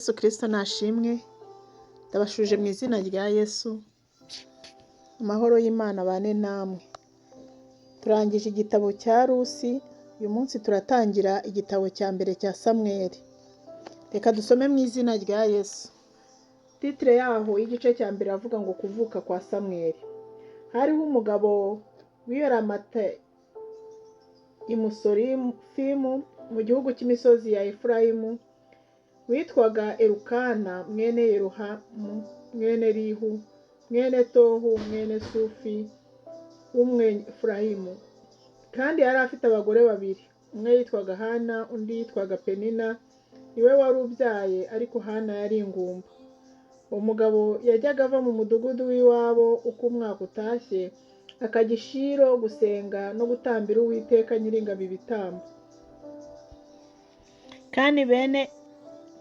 Yesu Kristo nashimwe, ndabashuje mu izina rya Yesu, amahoro y'Imana abane namwe. Turangije igitabo cya Rusi, uyu munsi turatangira igitabo cya mbere cya Samweli. Reka dusome mu izina rya Yesu. Titire yaho y'igice cya mbere avuga ngo kuvuka kwa Samweli. Hariho umugabo w'iyoramata imusorifimu mu gihugu cy'imisozi ya Efurayimu, witwaga Elukana mwene Yerohamu mwene Rihu mwene Tohu mwene Sufi w'Umwefurayimu, kandi yari afite abagore babiri, umwe yitwaga Hana undi yitwaga Penina, niwe wari ubyaye, ariko Hana yari ingumba. Uwo mugabo yajyaga ava mu mudugudu w'iwabo uko umwaka utashye, akajya i Shilo gusenga no gutambira Uwiteka Nyiringabo ibitambo.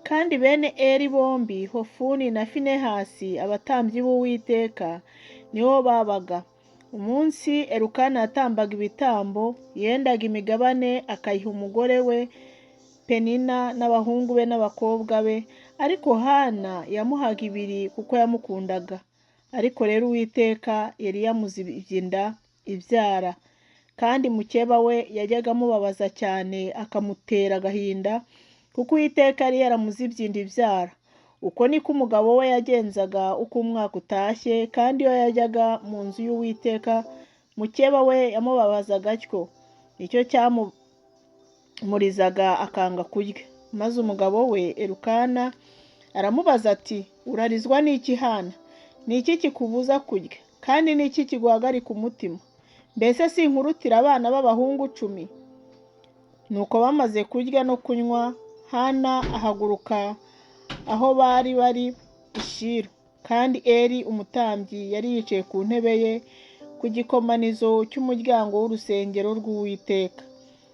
Kandi bene Eli bombi, Hofuni na Finehasi, abatambyi b'Uwiteka, niho babaga. Umunsi Elukana yatambaga ibitambo, yendaga imigabane akayiha umugore we Penina n'abahungu be n'abakobwa be, ariko Hana yamuhaga ibiri kuko yamukundaga. Ariko rero Uwiteka yari yamuzibye inda ibyara, kandi mukeba we yajyaga amubabaza cyane akamutera agahinda, kuko Uwiteka yari yaramuzibye inda ibyara. Uko niko umugabo we yagenzaga uko umwaka utashye, kandi iyo yajyaga mu nzu y'Uwiteka, mukeba we yamubabazaga atyo, nicyo cyamumurizaga akanga kurya. Maze umugabo we Elukana aramubaza ati, urarizwa n'iki Hana? Ni iki kikubuza kurya? Kandi ni iki kiguhagarika umutima? Mbese sinkurutira abana b'abahungu 10? Nuko bamaze kurya no kunywa, Hana ahaguruka aho bari i Shilo, kandi Eli umutambyi yari yicaye ku ntebe ye ku gikomanizo cy'umuryango w'urusengero rw'Uwiteka.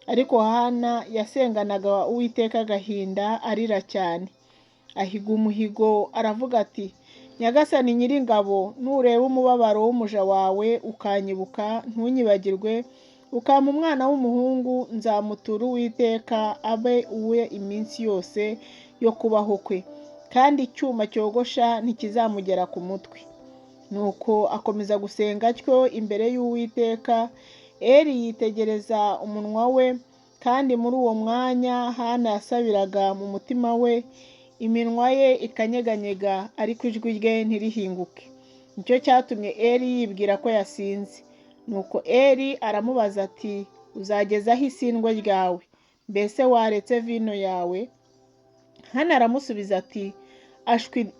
Ariko Hana yasenganaga Uwiteka agahinda, arira cyane. Ahiga umuhigo aravuga ati, Nyagasani Nyiringabo, nureba umubabaro w'umuja wawe ukanyibuka, ntunyibagirwe, ukampa umwana w'umuhungu, nzamutura Uwiteka abe uwe iminsi yose yo kubaho kwe, kandi icyuma cyogosha ntikizamugera ku mutwe. Nuko akomeza gusenga atyo imbere y'Uwiteka. Eli yitegereza umunwa we, kandi muri uwo mwanya Hana yasabiraga mu mutima we, iminwa ye ikanyeganyega, ariko ijwi rye ntirihinguke. Nicyo cyatumye Eli yibwira ko yasinze. Nuko Eli aramubaza ati, uzagezaho isindwe ryawe? Mbese waretse vino yawe? Hana aramusubiza ati, ashwi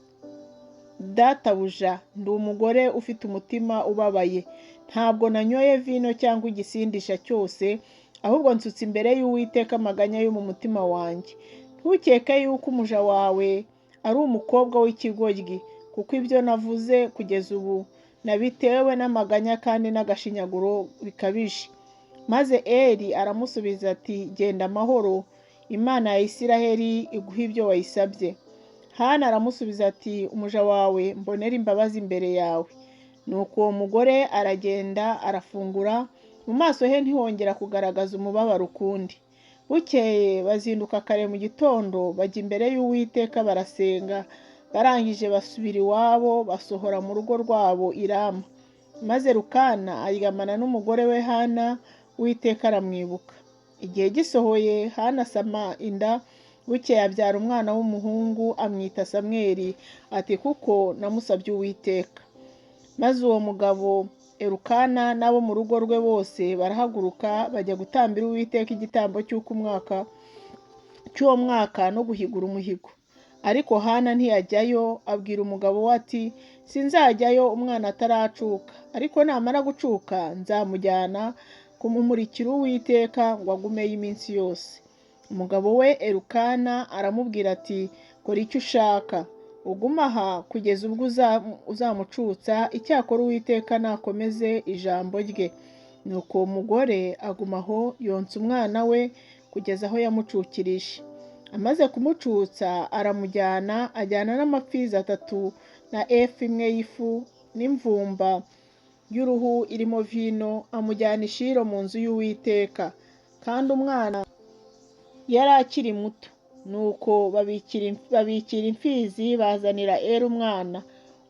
databuja, ndi umugore ufite umutima ubabaye. Ntabwo nanyoye vino cyangwa igisindisha cyose, ahubwo nsutse imbere y'Uwiteka amaganya yo mu mutima wanjye. Ntukeke yuko umuja wawe ari umukobwa w'ikigoryi, kuko ibyo navuze kugeza ubu nabitewe n'amaganya kandi n'agashinyaguro bikabije. Maze Eli aramusubiza ati, genda amahoro, Imana ya Isiraheli iguha ibyo wayisabye. Hana aramusubiza ati, umuja wawe mbonera imbabazi imbere yawe. Nuko uwo mugore aragenda arafungura, mu maso he ntihongera kugaragaza umubabaro ukundi. Bukeye bazinduka kare mu gitondo, bajya imbere y'Uwiteka barasenga, barangije basubira iwabo, basohora mu rugo rwabo i Rama. Maze Elukana aryamana n'umugore we Hana, Uwiteka aramwibuka. Igihe gisohoye, Hana asama inda, bukeye abyara umwana w'umuhungu, amwita Samweli, ati kuko namusabye Uwiteka. Maze uwo mugabo Elukana n'abo mu rugo rwe bose barahaguruka, bajya gutambira Uwiteka igitambo cy'uwo mwaka no guhigura umuhigo. Ariko Hana ntiyajyayo, abwira umugabo we ati, sinzajyayo umwana ataracuka, ariko namara gucuka nzamujyana kumumurikira Uwiteka ngo agumeyo iminsi yose. Umugabo we Elukana aramubwira ati, kora icyo ushaka, ugume aha kugeza ubwo uzamucutsa, icyakora Uwiteka nakomeze ijambo rye. Nuko uwo mugore aguma aho yonsa umwana we kugeza aho yamucukirije. Amaze kumucutsa aramujyana, ajyana n'amapfizi 3 na efa imwe y'ifu n'imvumba y'uruhu irimo vino, amujyana i Shilo mu nzu y'Uwiteka. Kandi umwana yari akiri muto. nuko babikira imfizi bazanira Eli umwana.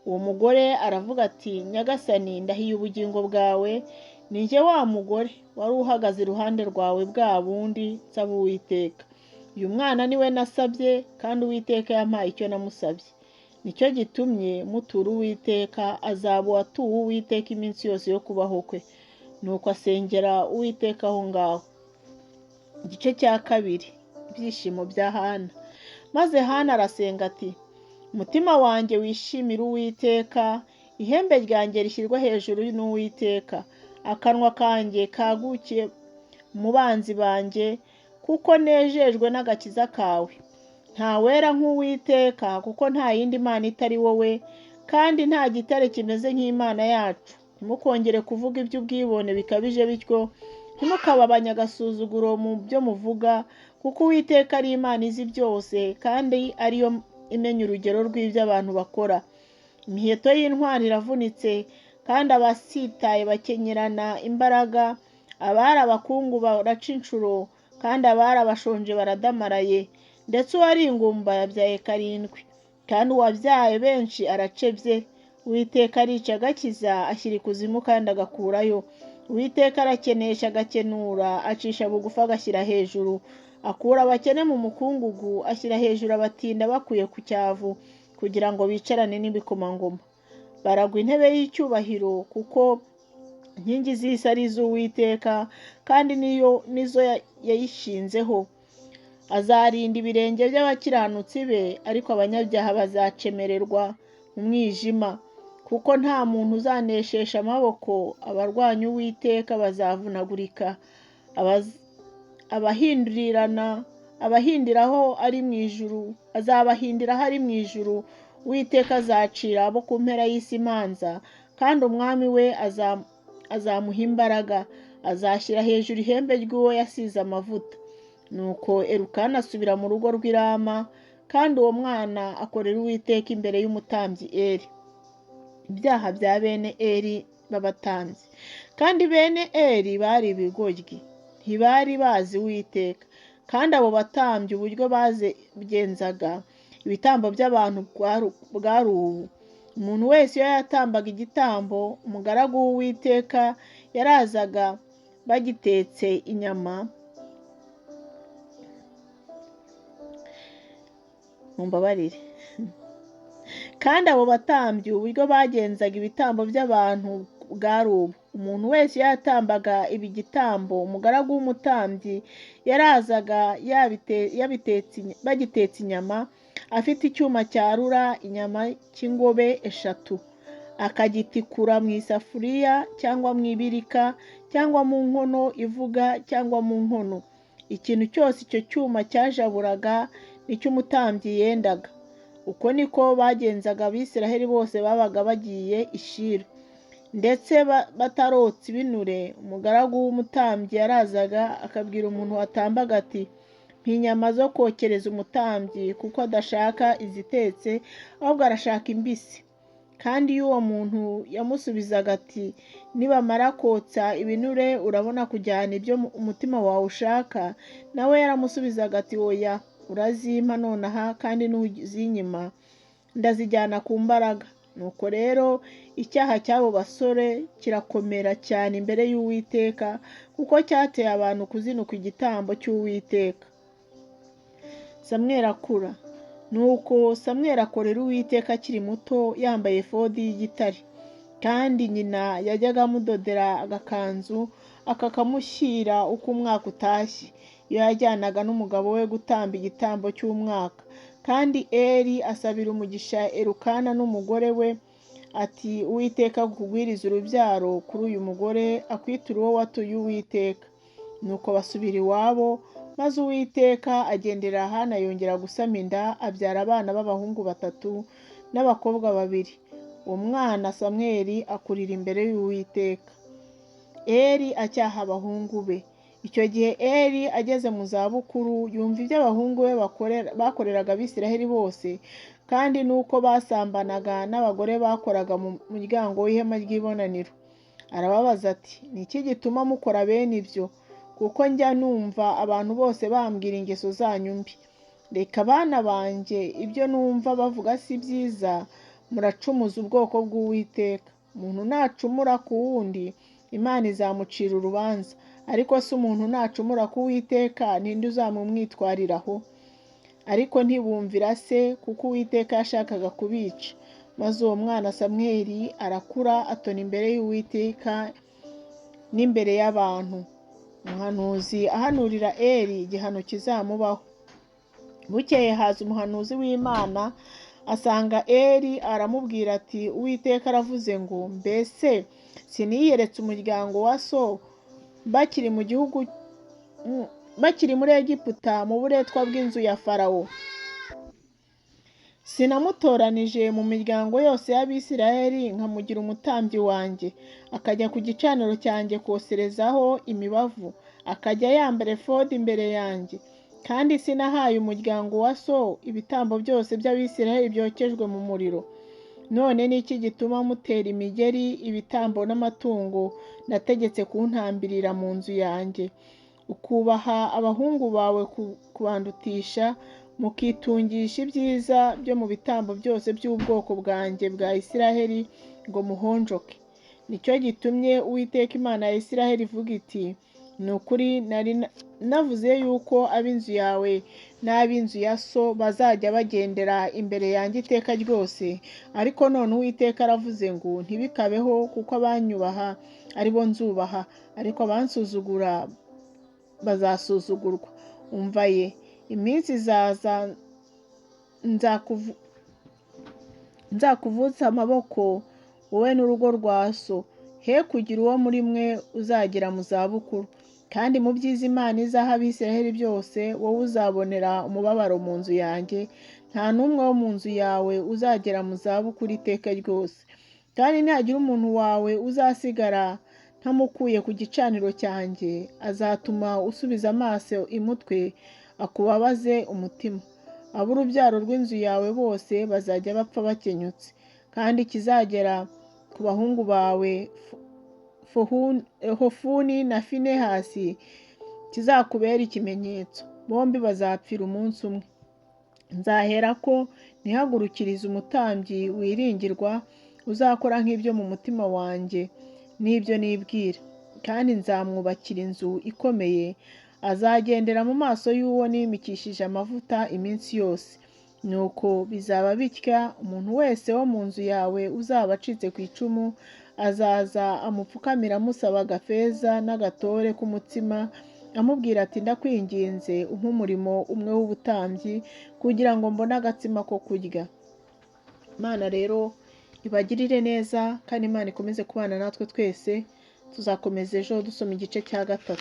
Uwo mugore aravuga ati, Nyagasani, ndahiye ubugingo bwawe, ni jye wa mugore wari uhagaze iruhande rwawe bwa bundi nsaba Uwiteka. Uyu mwana ni we nasabye, kandi Uwiteka yampaye icyo namusabye. Nicyo gitumye mutura Uwiteka, azaba atuwe Uwiteka iminsi yose yo kubaho kwe. Nuko asengera Uwiteka aho ngaho. Igice cya kabiri. Ibyishimo bya Hana. Maze Hana arasenga ati, umutima wanjye wishimira Uwiteka, ihembe ryanjye rishyirwa hejuru n'Uwiteka, akanwa kanjye kagukiye mu banzi banjye, kuko nejejwe n'agakiza kawe. Nta wera nk'Uwiteka, kuko nta yindi mana itari wowe, kandi nta gitare kimeze nk'Imana yacu. Ntimukongere kuvuga iby'ubwibone bikabije bityo, ntimukaba abanyagasuzuguro mu byo muvuga, kuko Uwiteka ari Imana izi byose, kandi ariyo imenya urugero rw'ibyo abantu bakora. Imiheto y'intwari iravunitse, kandi abasitaye bakenyerana imbaraga. Abari abakungu baraca inshuro, kandi abari abashonje baradamaraye. Ndetse uwari ingumba yabyaye karindwi, kandi uwabyaye benshi aracebye. Uwiteka arica agakiza, ashyira ikuzimu kandi agakurayo. Uwiteka arakenesha agakenura, acisha bugufi agashyira hejuru. Akura abakene mu mukungugu, ashyira hejuru abatinda bakuye ku cyavu, kugira ngo bicarane n'ibikomangoma. Baragwa intebe y'icyubahiro, kuko inkingi z'isi ari iz'Uwiteka, kandi nizo yayishinzeho. Azarinda ibirenge by'abakiranutsi be, ariko abanyabyaha bazacemererwa mu mwijima. Kuko nta muntu uzaneshesha amaboko, abarwanya Uwiteka bazavunagurika. Abahindiraho ari mu ijuru, azabahindiraho ari mu ijuru. Uwiteka azacira abo ku mpera y'isi imanza, kandi umwami we azamuha imbaraga. Azashyira hejuru ihembe ry'uwo yasize amavuta. Nuko Elukana asubira mu rugo rw'i Rama, kandi uwo mwana akorera Uwiteka imbere y'umutambyi Eli. Ibyaha bya bene Eli b'abatambyi. Kandi bene Eli bari ibigoryi, ntibari bazi Uwiteka. Kandi abo batambyi uburyo bagenzaga ibitambo by'abantu bwari ubu. Umuntu wese iyo yatambaga igitambo, umugaragu w'Uwiteka yarazaga bagitetse inyama. Mumbabarire. Kandi abo batambyi uburyo bagenzaga ibitambo by'abantu bwari ubu. Umuntu wese yatambaga ibi gitambo, umugaragu w'umutambyi yarazaga bagitetse inyama, afite icyuma cyarura inyama cy'ingobe eshatu, akagitikura mu isafuriya cyangwa mu ibirika cyangwa mu nkono ivuga cyangwa mu nkono. Ikintu cyose icyo cyuma cyajaburaga nicyo umutambyi yendaga. Uko niko bagenzaga Abisiraheli bose babaga bagiye i Shilo. Ndetse batarotsa ibinure, umugaragu w'umutambyi yarazaga akabwira umuntu watambaga ati, mpa inyama zo kokereza umutambyi, kuko adashaka izitetse, ahubwo arashaka imbisi. Kandi iyo uwo muntu yamusubizaga ati, nibamara kotsa ibinure urabona kujyana ibyo umutima wawe ushaka, nawe yaramusubizaga ati, oya, urazimpa nonaha, kandi nuzinyima ndazijyana ku mbaraga. Nuko rero icyaha cy'abo basore kirakomera cyane imbere y'Uwiteka, kuko cyateye abantu kuzinuka igitambo cy'Uwiteka. Samweli akura. Nuko Samweli akorera Uwiteka akiri muto, yambaye efodi y'igitare. Kandi nyina yajyaga amudodera agakanzu, akakamushyira uko umwaka utashye, iyo yajyanaga n'umugabo we gutamba igitambo cy'umwaka. Kandi Eli asabira umugisha Elukana n'umugore we, ati, Uwiteka akugwirize urubyaro kuri uyu mugore, akwiture uwo watuye Uwiteka. Nuko basubira iwabo, maze Uwiteka agendera Hana, yongera gusama inda, abyara abana b'abahungu 3 n'abakobwa 2. Uwo mwana Samweli akurira imbere y'Uwiteka. Eli acyaha abahungu be. Icyo gihe Eli ageze mu zabukuru, yumva ibyo abahungu be bakoreraga Abisiraheli bose, kandi nuko basambanaga n'abagore bakoraga mu muryango w'ihema ry'ibonaniro. Arababaza ati, ni iki gituma mukora bene ibyo? Kuko njya numva abantu bose bambwira ingeso zanyu mbi. reka bana banjye, ibyo numva bavuga si byiza, muracumuza ubwoko bw'Uwiteka. Umuntu nacumura ku wundi, Imana izamucira urubanza, ariko se umuntu nacumura ku Uwiteka, ninde uzamumwitwariraho? Ariko ntibumvira se, kuko Uwiteka yashakaga kubica. Maze uwo mwana Samweli arakura, atona imbere y'Uwiteka n'imbere y'abantu. Umuhanuzi ahanurira Eli igihano kizamubaho. Bukeye haza umuhanuzi w'Imana, asanga Eli, aramubwira ati, Uwiteka aravuze ngo, mbese siniyeretse umuryango wa so bakiri mu gihugu, bakiri muri Egiputa mu buretwa bw'inzu ya Farawo? Sinamutoranije mu miryango yose y'Abisirayeli nkamugira umutambyi wanjye, akajya ku gicaniro cyanjye koserezaho imibavu, akajya yambara efodi imbere yanjye. Kandi sinahaye umuryango wa so ibitambo byose by'Abisirayeli byokejwe mu muriro. None ni iki gituma mutera imigeri ibitambo n'amatungo nategetse kuntambirira mu nzu yanjye, ukubaha abahungu bawe kubandutisha, mukitungisha ibyiza byo mu bitambo byose by'ubwoko bwanjye bwa Isirayeli ngo muhonjoke? Nicyo gitumye Uwiteka Imana ya Isirayeli ivuga iti, ni ukuri nari navuze yuko ab'inzu yawe n'ab'inzu ya so bazajya bagendera imbere yanjye iteka ryose, ariko none Uwiteka aravuze ngo ntibikabeho, kuko abanyubaha ari bo nzubaha, ariko abansuzugura bazasuzugurwa. Umva ye, iminsi izaza nzakuvutsa amaboko, wowe n'urugo rwa so, he kugira uwo muri mwe uzagera mu zabukuru. Kandi mu byiza Imana izaha Abisirayeli byose, wowe uzabonera umubabaro mu nzu yanjye, nta n'umwe wo mu nzu yawe uzagera mu zabukuru iteka ryose. Kandi nihagira umuntu wawe uzasigara ntamukuye ku gicaniro cyanjye, azatuma usubiza amaso imutwe, akubabaze umutima. Ab'urubyaro rw'inzu yawe bose bazajya bapfa bakenyutse. Kandi kizagera ku bahungu bawe Hofuni na Finehasi kizakubera ikimenyetso, bombi bazapfira umunsi umwe. Nzaherako ntihagurukirize umutambyi wiringirwa uzakora nk'ibyo mu mutima wanjye n'ibyo nibwira, kandi nzamwubakira inzu ikomeye, azagendera mu maso y'uwo nimikishije amavuta iminsi yose. Nuko bizaba bitya, umuntu wese wo mu nzu yawe uzaba acitse ku icumu azaza amupfukamira amusaba agafeza n'agatore k'umutsima, amubwira ati, ndakwinginze umpe umurimo umwe w'ubutambyi, kugira ngo mbone agatsima ko kurya. Imana rero ibagirire neza, kandi Imana ikomeze kubana natwe twese. Tuzakomeza ejo dusoma igice cya 3.